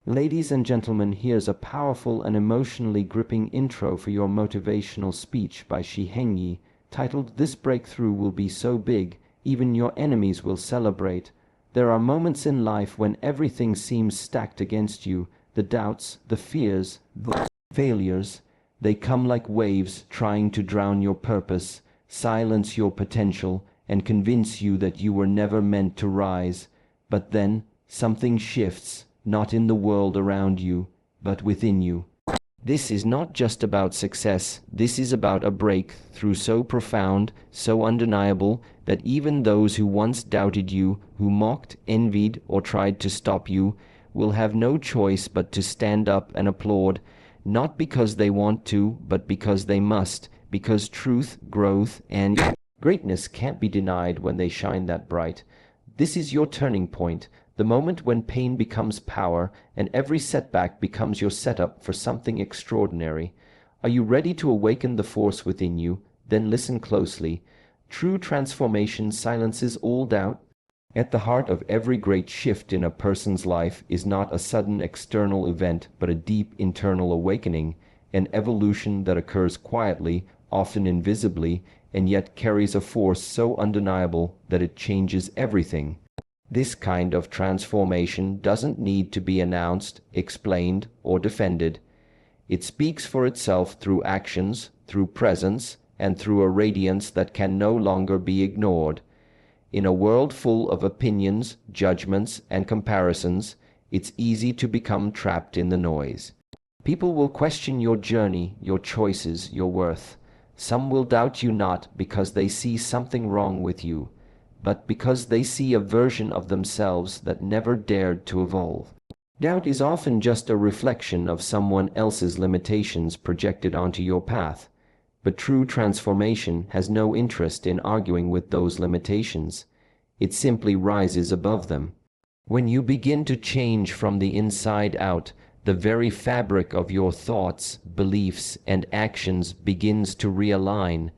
Ladies and gentlemen, here's a powerful and emotionally gripping intro for your motivational speech by Shi Heng Yi, titled "This Breakthrough Will Be So Big, Even Your Enemies Will Celebrate." There are moments in life when everything seems stacked against you, the doubts, the fears, the failures. They come like waves trying to drown your purpose, silence your potential, and convince you that you were never meant to rise. But then, something shifts, not in the world around you, but within you. This is not just about success, this is about a breakthrough so profound, so undeniable, that even those who once doubted you, who mocked, envied, or tried to stop you, will have no choice but to stand up and applaud, not because they want to, but because they must, because truth, growth, and greatness can't be denied when they shine that bright. This is your turning point, the moment when pain becomes power and every setback becomes your setup for something extraordinary. Are you ready to awaken the force within you? Then listen closely. True transformation silences all doubt. At the heart of every great shift in a person's life is not a sudden external event, but a deep internal awakening, an evolution that occurs quietly, often invisibly, and yet carries a force so undeniable that it changes everything. This kind of transformation doesn't need to be announced, explained, or defended. It speaks for itself through actions, through presence, and through a radiance that can no longer be ignored. In a world full of opinions, judgments, and comparisons, it's easy to become trapped in the noise. People will question your journey, your choices, your worth. Some will doubt you not because they see something wrong with you, but because they see a version of themselves that never dared to evolve. Doubt is often just a reflection of someone else's limitations projected onto your path. But true transformation has no interest in arguing with those limitations. It simply rises above them. When you begin to change from the inside out, the very fabric of your thoughts, beliefs, and actions begins to realign.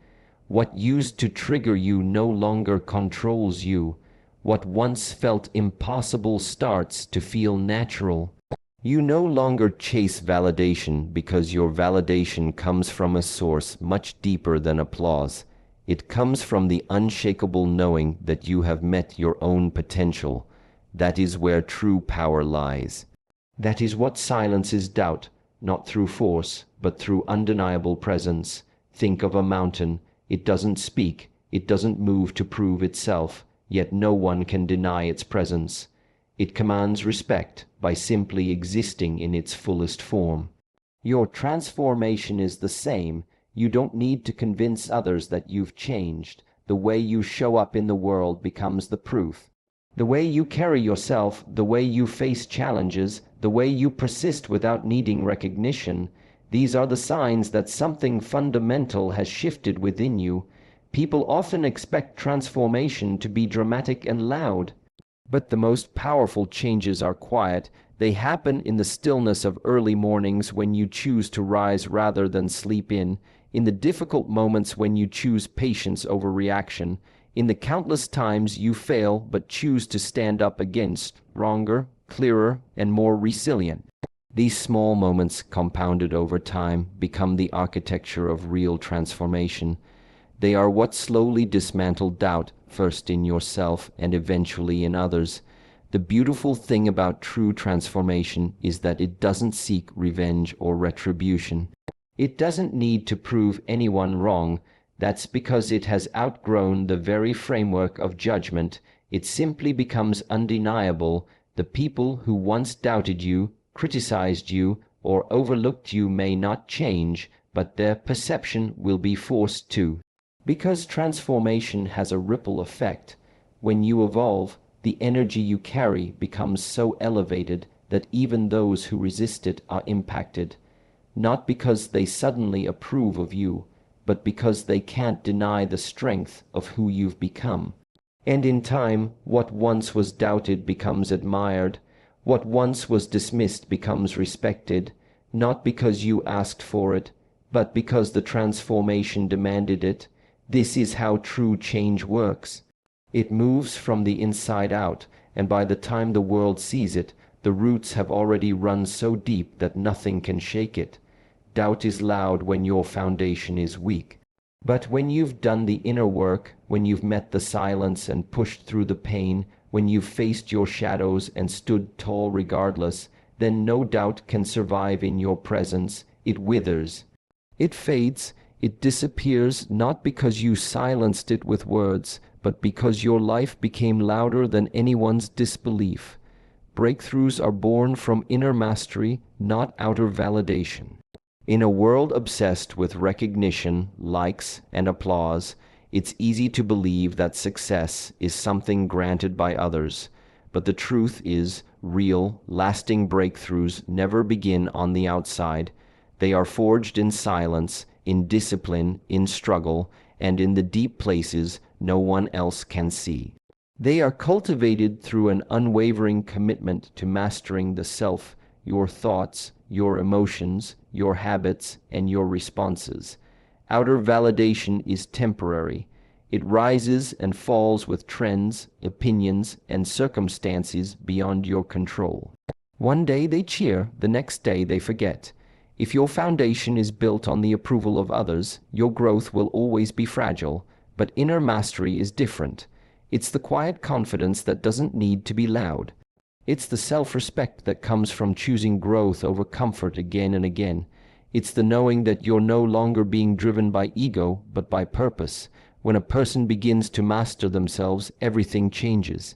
What used to trigger you no longer controls you. What once felt impossible starts to feel natural. You no longer chase validation because your validation comes from a source much deeper than applause. It comes from the unshakable knowing that you have met your own potential. That is where true power lies. That is what silences doubt, not through force, but through undeniable presence. Think of a mountain. It doesn't speak, it doesn't move to prove itself, yet no one can deny its presence. It commands respect by simply existing in its fullest form. Your transformation is the same. You don't need to convince others that you've changed. The way you show up in the world becomes the proof. The way you carry yourself, the way you face challenges, the way you persist without needing recognition, these are the signs that something fundamental has shifted within you. People often expect transformation to be dramatic and loud. But the most powerful changes are quiet. They happen in the stillness of early mornings when you choose to rise rather than sleep in the difficult moments when you choose patience over reaction, in the countless times you fail but choose to stand up against, stronger, clearer, and more resilient. These small moments, compounded over time, become the architecture of real transformation. They are what slowly dismantle doubt, first in yourself and eventually in others. The beautiful thing about true transformation is that it doesn't seek revenge or retribution. It doesn't need to prove anyone wrong. That's because it has outgrown the very framework of judgment. It simply becomes undeniable. The people who once doubted you, criticized you, or overlooked you may not change, but their perception will be forced to. Because transformation has a ripple effect. When you evolve, the energy you carry becomes so elevated that even those who resist it are impacted, not because they suddenly approve of you, but because they can't deny the strength of who you've become. And in time, what once was doubted becomes admired. What once was dismissed becomes respected, not because you asked for it, but because the transformation demanded it. This is how true change works. It moves from the inside out, and by the time the world sees it, The roots have already run so deep that nothing can shake it. Doubt is loud when your foundation is weak. But when you've done the inner work, when you've met the silence and pushed through the pain, when you've faced your shadows and stood tall regardless, then no doubt can survive in your presence. It withers. It fades. It disappears, not because you silenced it with words, but because your life became louder than anyone's disbelief. Breakthroughs are born from inner mastery, not outer validation. In a world obsessed with recognition, likes, and applause, it's easy to believe that success is something granted by others. But the truth is, real, lasting breakthroughs never begin on the outside. They are forged in silence, in discipline, in struggle, and in the deep places no one else can see. They are cultivated through an unwavering commitment to mastering the self, your thoughts, your emotions, your habits, and your responses. Outer validation is temporary. It rises and falls with trends, opinions, and circumstances beyond your control. One day they cheer, the next day they forget. If your foundation is built on the approval of others, your growth will always be fragile. But inner mastery is different. It's the quiet confidence that doesn't need to be loud. It's the self-respect that comes from choosing growth over comfort again and again. It's the knowing that you're no longer being driven by ego, but by purpose. When a person begins to master themselves, everything changes.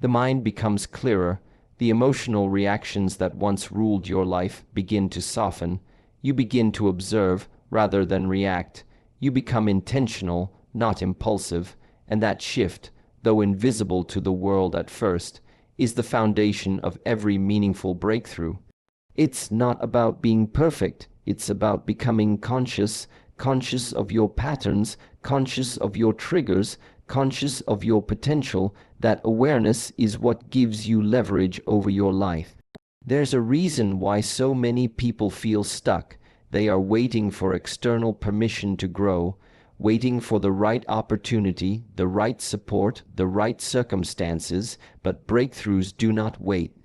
The mind becomes clearer. The emotional reactions that once ruled your life begin to soften. You begin to observe rather than react. You become intentional, not impulsive, and that shift, though invisible to the world at first, is the foundation of every meaningful breakthrough. It's not about being perfect. It's about becoming conscious of your patterns, conscious of your triggers, conscious of your potential. That awareness is what gives you leverage over your life. There's a reason why so many people feel stuck. They are waiting for external permission to grow, waiting for the right opportunity, the right support, the right circumstances, but breakthroughs do not wait.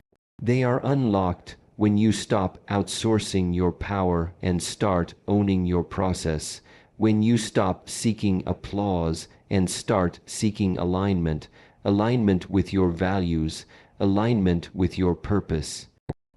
They are unlocked when you stop outsourcing your power and start owning your process, when you stop seeking applause and start seeking alignment, alignment with your values, alignment with your purpose,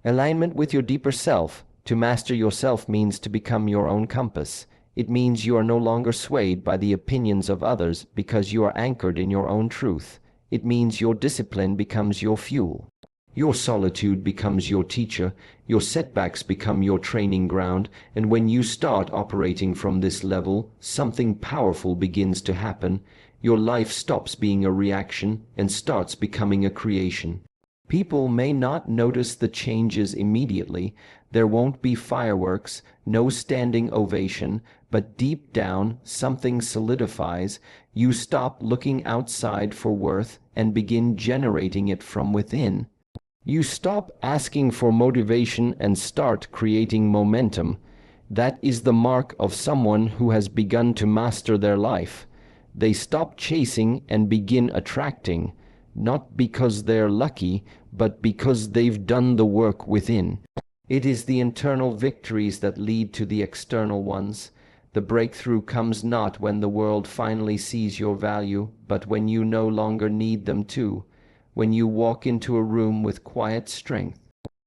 alignment with your deeper self. To master yourself means to become your own compass. It means you are no longer swayed by the opinions of others because you are anchored in your own truth. It means your discipline becomes your fuel. Your solitude becomes your teacher, your setbacks become your training ground, and when you start operating from this level, something powerful begins to happen. Your life stops being a reaction and starts becoming a creation. People may not notice the changes immediately. There won't be fireworks, no standing ovation, but deep down something solidifies. You stop looking outside for worth and begin generating it from within. You stop asking for motivation and start creating momentum. That is the mark of someone who has begun to master their life. They stop chasing and begin attracting, not because they're lucky, but because they've done the work within. It is the internal victories that lead to the external ones. The breakthrough comes not when the world finally sees your value, but when you no longer need them to. When you walk into a room with quiet strength,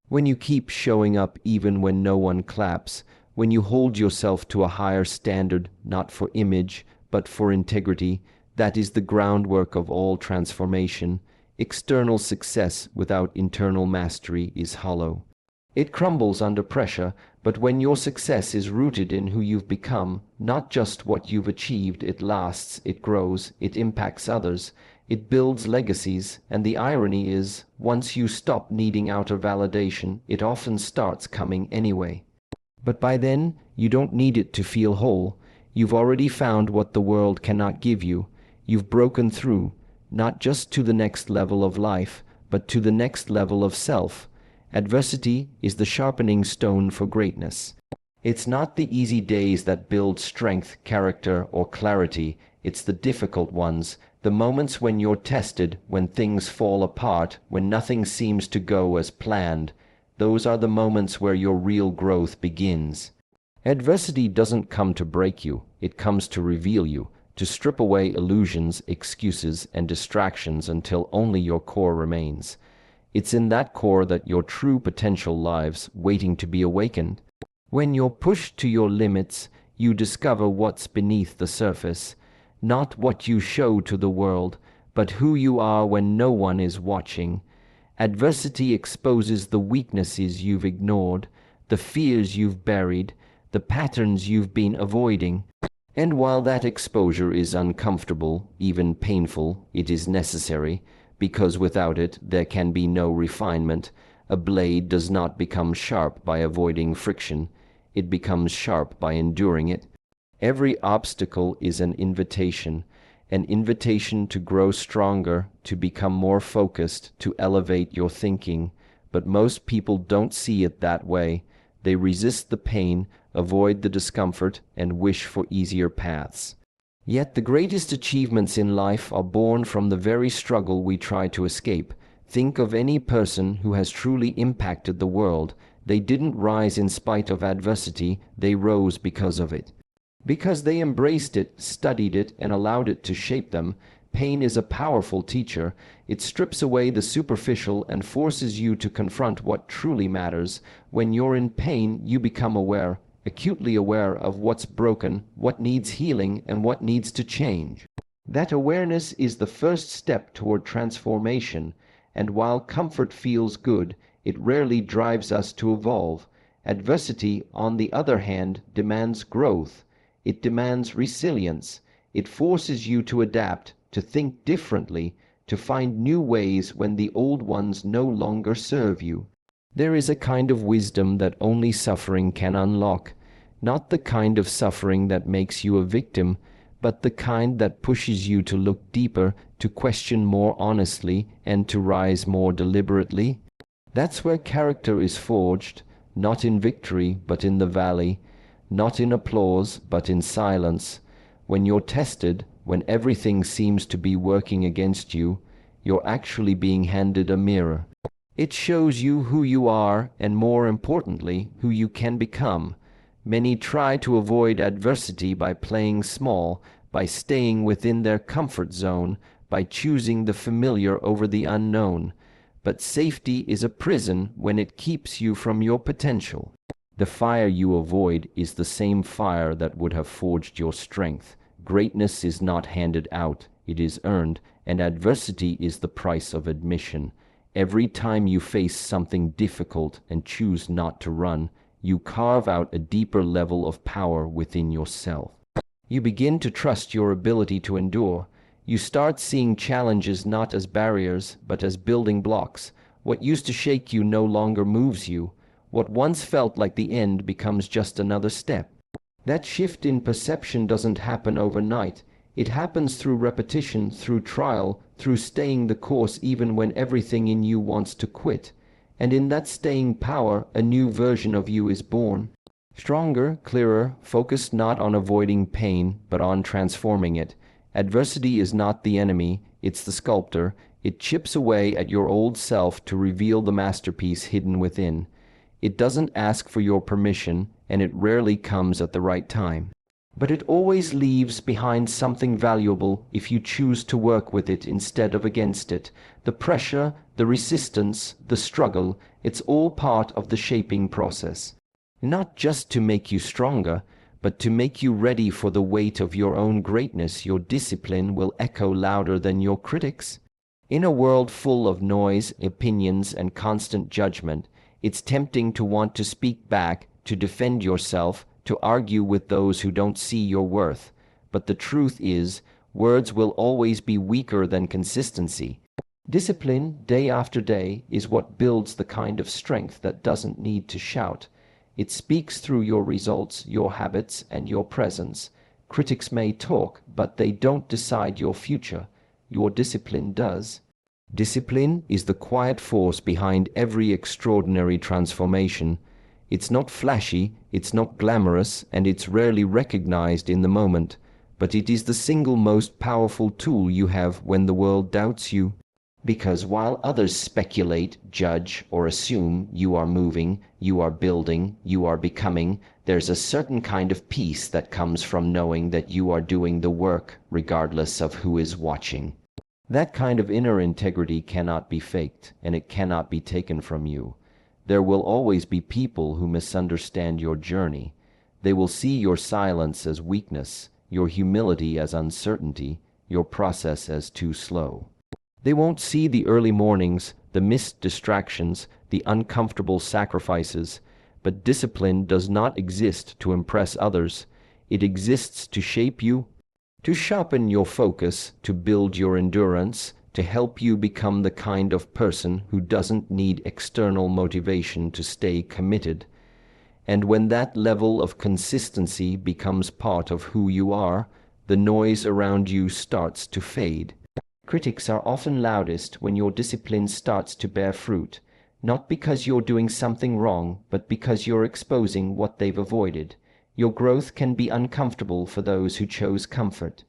when you keep showing up even when no one claps, when you hold yourself to a higher standard, not for image, but for integrity, that is the groundwork of all transformation. External success without internal mastery is hollow. It crumbles under pressure, but when your success is rooted in who you've become, not just what you've achieved, it lasts, it grows, it impacts others. It builds legacies, and the irony is, once you stop needing outer validation, it often starts coming anyway. But by then, you don't need it to feel whole. You've already found what the world cannot give you. You've broken through, not just to the next level of life, but to the next level of self. Adversity is the sharpening stone for greatness. It's not the easy days that build strength, character, or clarity. It's the difficult ones, The moments when you're tested, when things fall apart, when nothing seems to go as planned, those are the moments where your real growth begins. Adversity doesn't come to break you, it comes to reveal you, to strip away illusions, excuses, and distractions until only your core remains. It's in that core that your true potential lies, waiting to be awakened. When you're pushed to your limits, you discover what's beneath the surface, not what you show to the world, but who you are when no one is watching. Adversity exposes the weaknesses you've ignored, the fears you've buried, the patterns you've been avoiding. And while that exposure is uncomfortable, even painful, it is necessary, because without it there can be no refinement. A blade does not become sharp by avoiding friction, it becomes sharp by enduring it. Every obstacle is an invitation to grow stronger, to become more focused, to elevate your thinking. But most people don't see it that way. They resist the pain, avoid the discomfort, and wish for easier paths. Yet the greatest achievements in life are born from the very struggle we try to escape. Think of any person who has truly impacted the world. They didn't rise in spite of adversity, they rose because of it. Because they embraced it, studied it, and allowed it to shape them. Pain is a powerful teacher. It strips away the superficial and forces you to confront what truly matters. When you're in pain, you become aware, acutely aware of what's broken, what needs healing, and what needs to change. That awareness is the first step toward transformation, and while comfort feels good, it rarely drives us to evolve. Adversity, on the other hand, demands growth. It demands resilience. It forces you to adapt, to think differently, to find new ways when the old ones no longer serve you. There is a kind of wisdom that only suffering can unlock, not the kind of suffering that makes you a victim, but the kind that pushes you to look deeper, to question more honestly, and to rise more deliberately. That's where character is forged, not in victory, but in the valley, not in applause, but in silence. When you're tested, when everything seems to be working against you, you're actually being handed a mirror. It shows you who you are, and more importantly, who you can become. Many try to avoid adversity by playing small, by staying within their comfort zone, by choosing the familiar over the unknown. But safety is a prison when it keeps you from your potential. The fire you avoid is the same fire that would have forged your strength. Greatness is not handed out, it is earned, and adversity is the price of admission. Every time you face something difficult and choose not to run, you carve out a deeper level of power within yourself. You begin to trust your ability to endure. You start seeing challenges not as barriers, but as building blocks. What used to shake you no longer moves you. What once felt like the end becomes just another step. That shift in perception doesn't happen overnight. It happens through repetition, through trial, through staying the course even when everything in you wants to quit. And in that staying power, a new version of you is born. Stronger, clearer, focused not on avoiding pain, but on transforming it. Adversity is not the enemy, it's the sculptor. It chips away at your old self to reveal the masterpiece hidden within. It doesn't ask for your permission, and it rarely comes at the right time. But it always leaves behind something valuable if you choose to work with it instead of against it. The pressure, the resistance, the struggle, it's all part of the shaping process. Not just to make you stronger, but to make you ready for the weight of your own greatness. Your discipline will echo louder than your critics. In a world full of noise, opinions, and constant judgment, it's tempting to want to speak back, to defend yourself, to argue with those who don't see your worth. But the truth is, words will always be weaker than consistency. Discipline, day after day, is what builds the kind of strength that doesn't need to shout. It speaks through your results, your habits, and your presence. Critics may talk, but they don't decide your future. Your discipline does. Discipline is the quiet force behind every extraordinary transformation. It's not flashy, it's not glamorous, and it's rarely recognized in the moment. but it is the single most powerful tool you have when the world doubts you. Because while others speculate, judge, or assume you are moving, you are building, you are becoming, there's a certain kind of peace that comes from knowing that you are doing the work regardless of who is watching. That kind of inner integrity cannot be faked, and it cannot be taken from you. There will always be people who misunderstand your journey. They will see your silence as weakness, your humility as uncertainty, your process as too slow. They won't see the early mornings, the missed distractions, the uncomfortable sacrifices. But discipline does not exist to impress others. It exists to shape you, to sharpen your focus, to build your endurance, to help you become the kind of person who doesn't need external motivation to stay committed. And when that level of consistency becomes part of who you are, the noise around you starts to fade. Critics are often loudest when your discipline starts to bear fruit, not because you're doing something wrong, but because you're exposing what they've avoided. Your growth can be uncomfortable for those who chose comfort.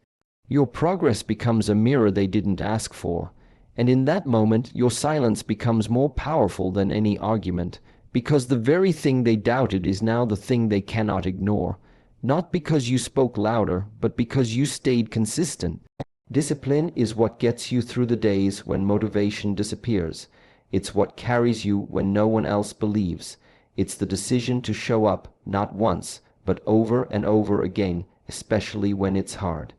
Your progress becomes a mirror they didn't ask for, and in that moment your silence becomes more powerful than any argument, because the very thing they doubted is now the thing they cannot ignore, not because you spoke louder, but because you stayed consistent. Discipline is what gets you through the days when motivation disappears. It's what carries you when no one else believes. It's the decision to show up, not once, but over and over again, especially when it's hard.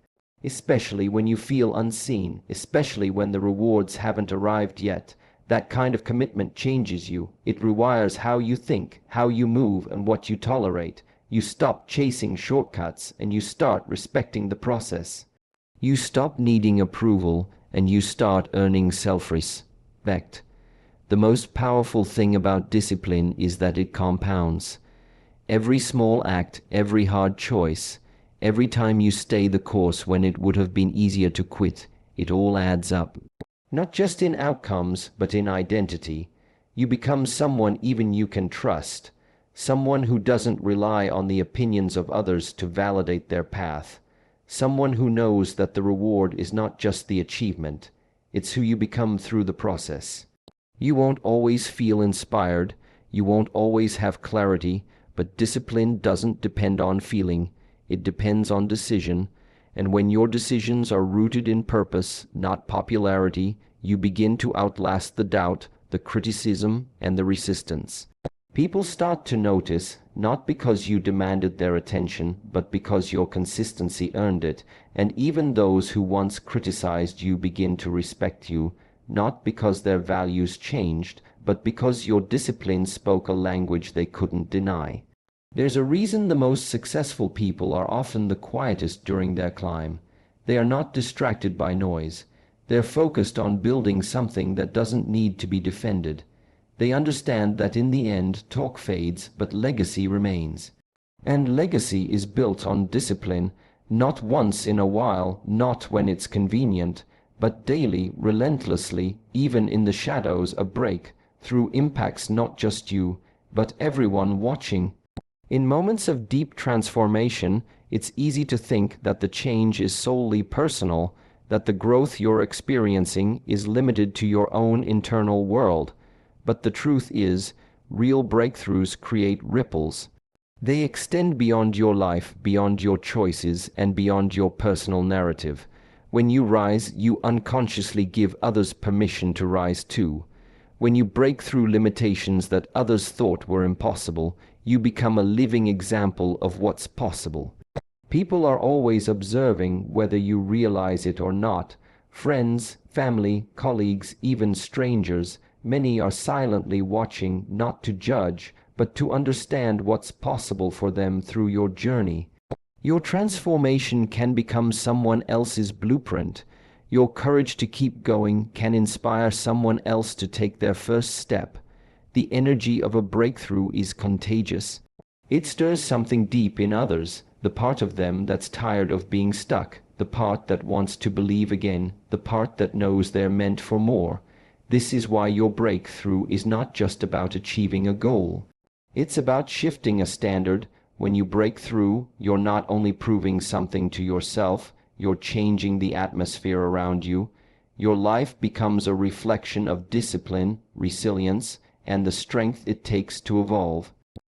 Especially when you feel unseen, especially when the rewards haven't arrived yet. That kind of commitment changes you. It rewires how you think, how you move, and what you tolerate. You stop chasing shortcuts, and you start respecting the process. You stop needing approval, and you start earning self-respect. The most powerful thing about discipline is that it compounds. Every small act, every hard choice, every time you stay the course when it would have been easier to quit, it all adds up. Not just in outcomes, but in identity. You become someone even you can trust, someone who doesn't rely on the opinions of others to validate their path. Someone who knows that the reward is not just the achievement, it's who you become through the process. You won't always feel inspired, you won't always have clarity, but discipline doesn't depend on feeling, it depends on decision, and when your decisions are rooted in purpose, not popularity, you begin to outlast the doubt, the criticism, and the resistance. People start to notice, not because you demanded their attention, but because your consistency earned it, and even those who once criticized you begin to respect you, not because their values changed, but because your discipline spoke a language they couldn't deny. There's a reason the most successful people are often the quietest during their climb. They are not distracted by noise. They're focused on building something that doesn't need to be defended. They understand that in the end, talk fades, but legacy remains. And legacy is built on discipline, not once in a while, not when it's convenient, but daily, relentlessly, even in the shadows, a break, through impacts not just you, but everyone watching. In moments of deep transformation, it's easy to think that the change is solely personal, that the growth you're experiencing is limited to your own internal world. But the truth is, real breakthroughs create ripples. They extend beyond your life, beyond your choices, and beyond your personal narrative. When you rise, you unconsciously give others permission to rise too. When you break through limitations that others thought were impossible, you become a living example of what's possible. People are always observing whether you realize it or not. Friends, family, colleagues, even strangers, many are silently watching, not to judge, but to understand what's possible for them through your journey. Your transformation can become someone else's blueprint. Your courage to keep going can inspire someone else to take their first step. The energy of a breakthrough is contagious. It stirs something deep in others, the part of them that's tired of being stuck, the part that wants to believe again, the part that knows they're meant for more. This is why your breakthrough is not just about achieving a goal. It's about shifting a standard, When you break through, you're not only proving something to yourself, you're changing the atmosphere around you. Your life becomes a reflection of discipline, resilience, and the strength it takes to evolve.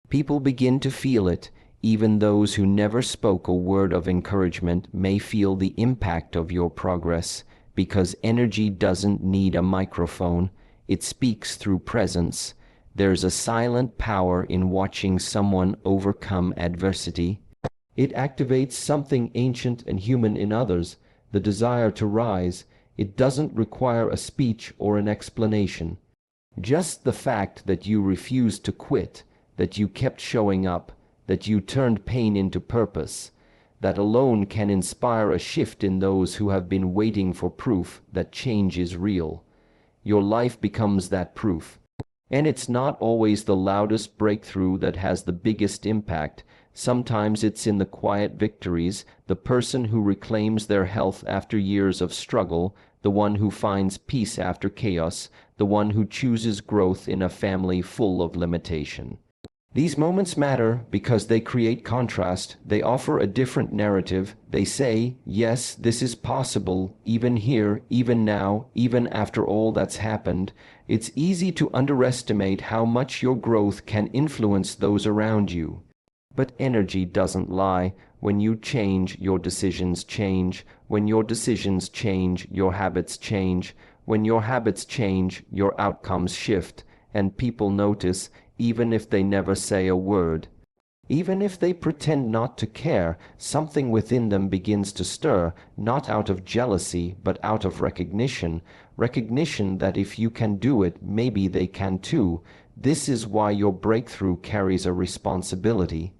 People begin to feel it. Even those who never spoke a word of encouragement may feel the impact of your progress, because energy doesn't need a microphone. It speaks through presence. There's a silent power in watching someone overcome adversity. It activates something ancient and human in others, the desire to rise. It doesn't require a speech or an explanation. Just the fact that you refused to quit, that you kept showing up, that you turned pain into purpose, that alone can inspire a shift in those who have been waiting for proof that change is real. Your life becomes that proof. And it's not always the loudest breakthrough that has the biggest impact. Sometimes it's in the quiet victories, the person who reclaims their health after years of struggle, the one who finds peace after chaos, the one who chooses growth in a family full of limitation. These moments matter because they create contrast. They offer a different narrative. They say, yes, this is possible, even here, even now, even after all that's happened. It's easy to underestimate how much your growth can influence those around you. But energy doesn't lie. When you change, your decisions change. When your decisions change, your habits change. When your habits change, your outcomes shift. And people notice, even if they never say a word. Even if they pretend not to care, something within them begins to stir, not out of jealousy, but out of recognition. Recognition that if you can do it, maybe they can too. This is why your breakthrough carries a responsibility.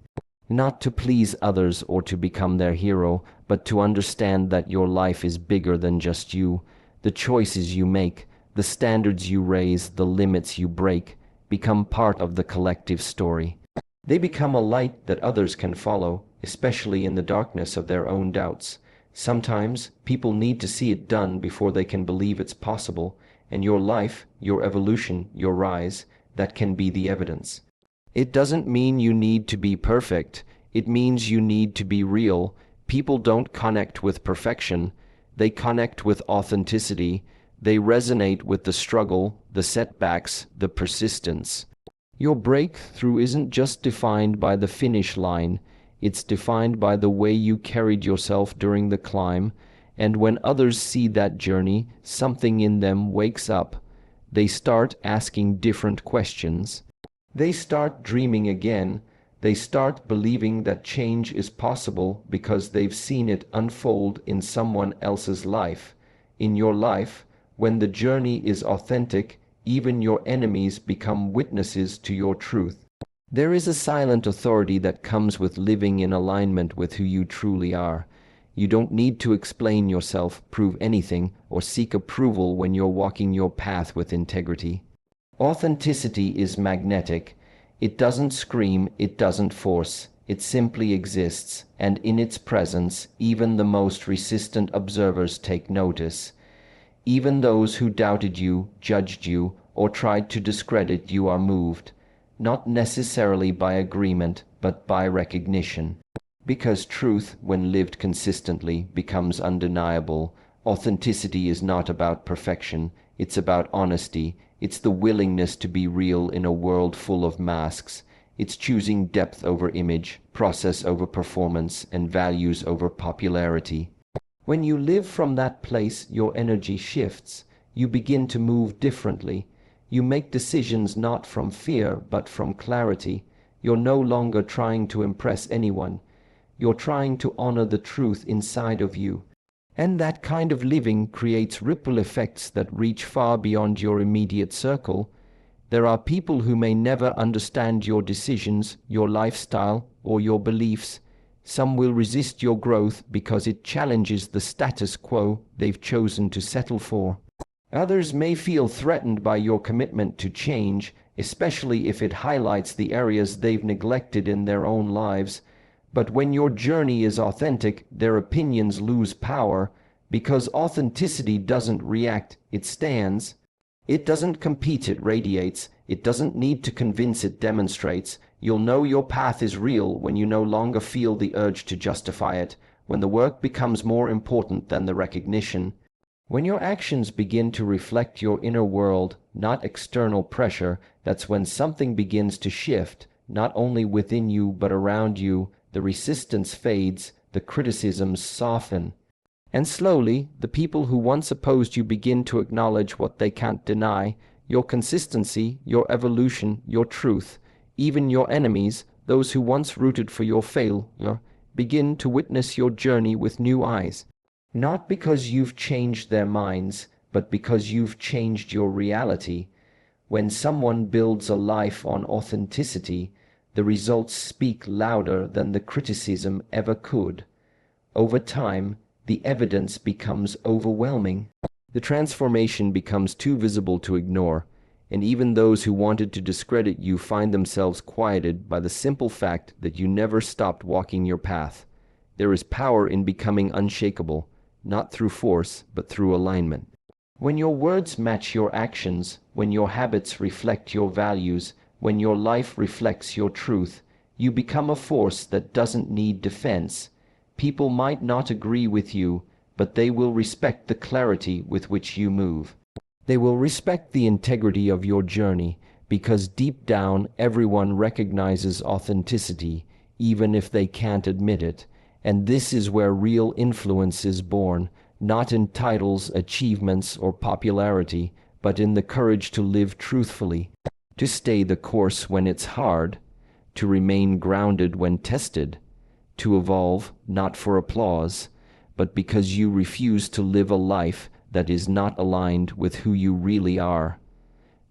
Not to please others or to become their hero, but to understand that your life is bigger than just you. The choices you make, the standards you raise, the limits you break, become part of the collective story. They become a light that others can follow, especially in the darkness of their own doubts. Sometimes people need to see it done before they can believe it's possible, and your life, your evolution, your rise, that can be the evidence. It doesn't mean you need to be perfect. It means you need to be real. People don't connect with perfection. They connect with authenticity. They resonate with the struggle, the setbacks, the persistence. Your breakthrough isn't just defined by the finish line. It's defined by the way you carried yourself during the climb. And when others see that journey, something in them wakes up. They start asking different questions. They start dreaming again. They start believing that change is possible because they've seen it unfold in someone else's life. In your life, when the journey is authentic, even your enemies become witnesses to your truth. There is a silent authority that comes with living in alignment with who you truly are. You don't need to explain yourself, prove anything, or seek approval when you're walking your path with integrity. Authenticity is magnetic. It doesn't scream, it doesn't force. It simply exists, and in its presence, even the most resistant observers take notice. Even those who doubted you, judged you, or tried to discredit you are moved, not necessarily by agreement, but by recognition. Because truth, when lived consistently, becomes undeniable. Authenticity is not about perfection, it's about honesty. It's the willingness to be real in a world full of masks. It's choosing depth over image, process over performance, and values over popularity. When you live from that place, your energy shifts. You begin to move differently. You make decisions not from fear, but from clarity. You're no longer trying to impress anyone. You're trying to honor the truth inside of you. And that kind of living creates ripple effects that reach far beyond your immediate circle. There are people who may never understand your decisions, your lifestyle, or your beliefs. Some will resist your growth because it challenges the status quo they've chosen to settle for. Others may feel threatened by your commitment to change, especially if it highlights the areas they've neglected in their own lives. But when your journey is authentic, their opinions lose power, because authenticity doesn't react, it stands. It doesn't compete, it radiates. It doesn't need to convince, it demonstrates. You'll know your path is real when you no longer feel the urge to justify it, when the work becomes more important than the recognition. When your actions begin to reflect your inner world, not external pressure, that's when something begins to shift, not only within you but around you. The resistance fades, the criticisms soften. And slowly, the people who once opposed you begin to acknowledge what they can't deny: your consistency, your evolution, your truth. Even your enemies, those who once rooted for your failure, begin to witness your journey with new eyes. Not because you've changed their minds, but because you've changed your reality. When someone builds a life on authenticity, the results speak louder than the criticism ever could. Over time, the evidence becomes overwhelming. The transformation becomes too visible to ignore, and even those who wanted to discredit you find themselves quieted by the simple fact that you never stopped walking your path. There is power in becoming unshakable, not through force, but through alignment. When your words match your actions, when your habits reflect your values, when your life reflects your truth, you become a force that doesn't need defense. People might not agree with you, but they will respect the clarity with which you move. They will respect the integrity of your journey, because deep down everyone recognizes authenticity, even if they can't admit it. And this is where real influence is born, not in titles, achievements, or popularity, but in the courage to live truthfully, to stay the course when it's hard, to remain grounded when tested, to evolve not for applause, but because you refuse to live a life that is not aligned with who you really are.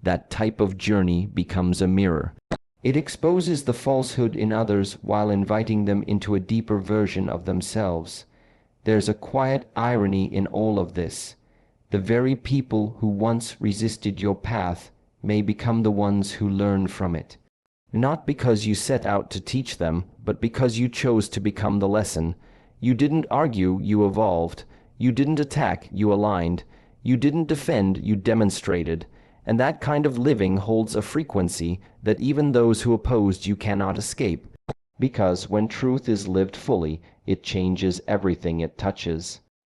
That type of journey becomes a mirror. It exposes the falsehood in others while inviting them into a deeper version of themselves. There's a quiet irony in all of this. The very people who once resisted your path may become the ones who learn from it. Not because you set out to teach them, but because you chose to become the lesson. You didn't argue, you evolved. You didn't attack, you aligned. You didn't defend, you demonstrated. And that kind of living holds a frequency that even those who opposed you cannot escape. Because when truth is lived fully, it changes everything it touches.